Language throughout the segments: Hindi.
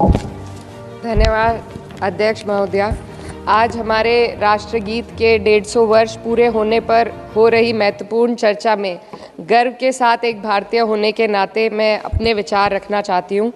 धन्यवाद अध्यक्ष महोदया। आज हमारे राष्ट्रगीत के 150 वर्ष पूरे होने पर हो रही महत्वपूर्ण चर्चा में गर्व के साथ एक भारतीय होने के नाते मैं अपने विचार रखना चाहती हूँ।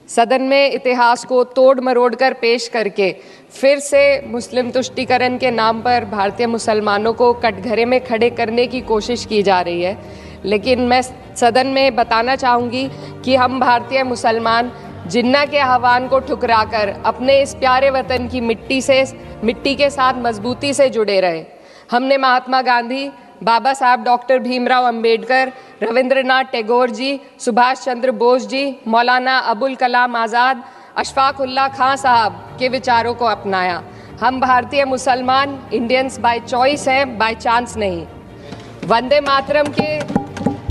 सदन में इतिहास को तोड़ मरोड़ कर पेश करके फिर से मुस्लिम तुष्टीकरण के नाम पर भारतीय मुसलमानों को कटघरे में खड़े करने की कोशिश की जा रही है। लेकिन मैं सदन में बताना चाहूँगी कि हम भारतीय मुसलमान जिन्ना के आह्वान को ठुकराकर अपने इस प्यारे वतन की मिट्टी के साथ मजबूती से जुड़े रहे। हमने महात्मा गांधी, बाबा साहब डॉक्टर भीमराव अंबेडकर, रविंद्रनाथ टैगोर जी, सुभाष चंद्र बोस जी, मौलाना अबुल कलाम आज़ाद, अशफाक उल्लाह खां साहब के विचारों को अपनाया। हम भारतीय मुसलमान इंडियंस बाय चॉइस हैं, बाय चांस नहीं। वंदे मातरम के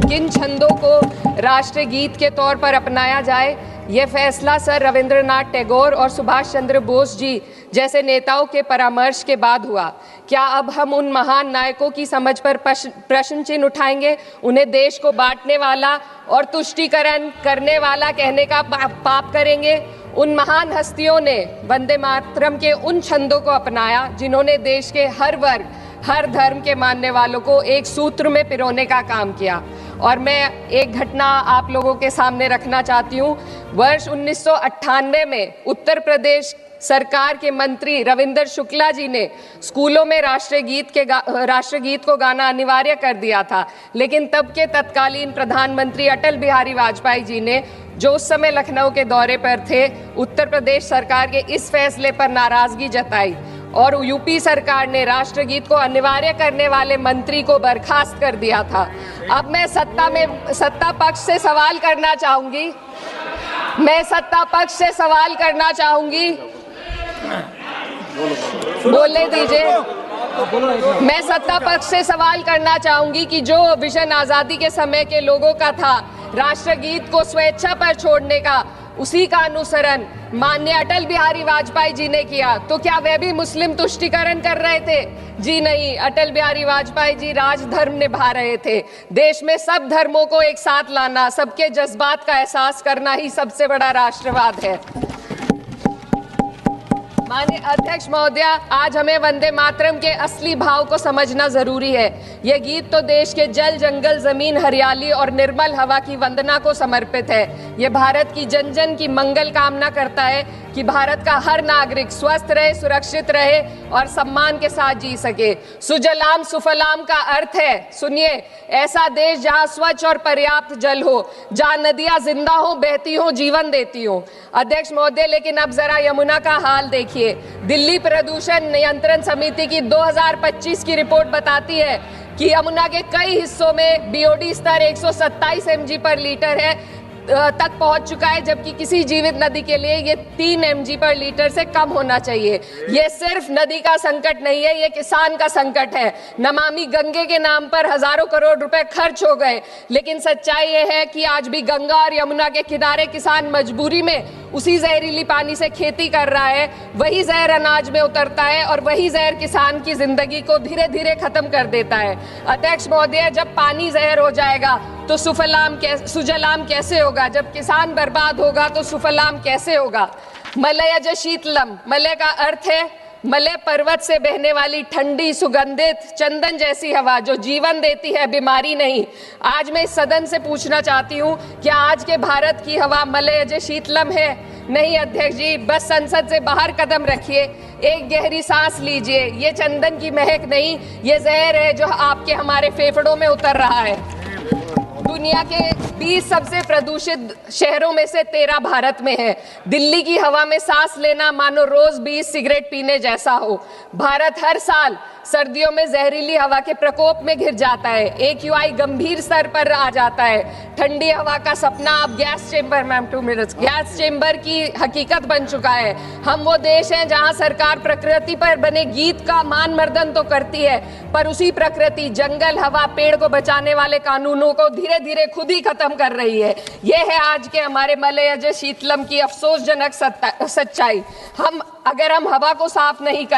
किन छंदों को राष्ट्रगीत के तौर पर अपनाया जाए, ये फैसला सर रविंद्रनाथ टैगोर और सुभाष चंद्र बोस जी जैसे नेताओं के परामर्श के बाद हुआ। क्या अब हम उन महान नायकों की समझ पर प्रश्न चिन्ह उठाएंगे? उन्हें देश को बांटने वाला और तुष्टीकरण करने वाला कहने का पाप करेंगे? उन महान हस्तियों ने वंदे मातरम के उन छंदों को अपनाया जिन्होंने देश के हर वर्ग, हर धर्म के मानने वालों को एक सूत्र में पिरोने का काम किया। और मैं एक घटना आप लोगों के सामने रखना चाहती हूँ। वर्ष 1998 में उत्तर प्रदेश सरकार के मंत्री रविंदर शुक्ला जी ने स्कूलों में राष्ट्रगीत को गाना अनिवार्य कर दिया था। लेकिन तब के तत्कालीन प्रधानमंत्री अटल बिहारी वाजपेयी जी ने, जो उस समय लखनऊ के दौरे पर थे, उत्तर प्रदेश सरकार के इस फैसले पर नाराजगी जताई और यूपी सरकार ने राष्ट्रगीत को अनिवार्य करने वाले मंत्री को बर्खास्त कर दिया था। अब मैं सत्ता पक्ष से सवाल करना चाहूंगी। बोलने दीजिए। मैं सत्ता पक्ष से सवाल करना चाहूंगी कि जो विजन आजादी के समय के लोगों का था राष्ट्रगीत को स्वेच्छा पर छोड़ने का, उसी का अनुसरण माननीय अटल बिहारी वाजपेयी जी ने किया, तो क्या वे भी मुस्लिम तुष्टीकरण कर रहे थे? जी नहीं, अटल बिहारी वाजपेयी जी राजधर्म निभा रहे थे। देश में सब धर्मों को एक साथ लाना, सबके जज्बात का एहसास करना ही सबसे बड़ा राष्ट्रवाद है। माननीय अध्यक्ष महोदया, आज हमें वंदे मातरम के असली भाव को समझना जरूरी है। यह गीत तो देश के जल, जंगल, जमीन, हरियाली और निर्मल हवा की वंदना को समर्पित है। यह भारत की जन जन की मंगल कामना करता है कि भारत का हर नागरिक स्वस्थ रहे, सुरक्षित रहे और सम्मान के साथ जी सके। सुजलाम सुफलाम का अर्थ है, सुनिए, ऐसा देश जहां स्वच्छ और पर्याप्त जल हो, जहां नदियां जिंदा हो, बहती हो, जीवन देती हो। अध्यक्ष महोदय, लेकिन अब जरा यमुना का हाल देखिए। दिल्ली प्रदूषण नियंत्रण समिति की 2025 की रिपोर्ट बताती है कि यमुना के कई हिस्सों में बीओडी स्तर 127 mg पर लीटर तक पहुंच चुका है, जबकि किसी जीवित नदी के लिए ये 3 mg पर लीटर से कम होना चाहिए। ये सिर्फ नदी का संकट नहीं है, ये किसान का संकट है। नमामि गंगे के नाम पर हजारों करोड़ रुपए खर्च हो गए, लेकिन सच्चाई ये है कि आज भी गंगा और यमुना के किनारे किसान मजबूरी में उसी जहरीली पानी से खेती कर रहा है। वही जहर अनाज में उतरता है और वही जहर किसान की जिंदगी को धीरे धीरे खत्म कर देता है। अध्यक्ष महोदय, जब पानी जहर हो जाएगा तो सुजलाम कैसे होगा? जब किसान बर्बाद होगा तो सुफलाम कैसे होगा? मलयज शीतलम, मलय का अर्थ है मलय पर्वत से बहने वाली ठंडी, सुगंधित, चंदन जैसी हवा जो जीवन देती है, बीमारी नहीं। आज मैं इस सदन से पूछना चाहती हूँ, क्या आज के भारत की हवा मलयज शीतलम है? नहीं अध्यक्ष जी, बस संसद से बाहर कदम रखिए, एक गहरी सांस लीजिए। ये चंदन की महक नहीं, ये जहर है जो आपके हमारे फेफड़ों में उतर रहा है। दुनिया के 20 सबसे प्रदूषित शहरों में से 13 भारत में है। दिल्ली की हवा में सांस लेना मानो रोज 20 सिगरेट पीने जैसा हो। भारत हर साल सर्दियों में जहरीली हवा के प्रकोप में घिर जाता है। AQI गंभीर स्तर पर आ जाता है। ठंडी हवा का सपना अब गैस चेंबर की हकीकत बन चुका है। हम वो देश हैं जहां सरकार प्रकृति पर बने गीत का मान मर्दन तो करती है, पर उसी प्रकृति, जंगल, हवा, पेड़ को बचाने वाले कानूनों को धीरे धीरे खुद ही खत्म कर रही है। ये है आज के हमारे मलयज शीतलम की अफसोसजनक सच्चाई। अगर हम हवा को साफ नहीं कर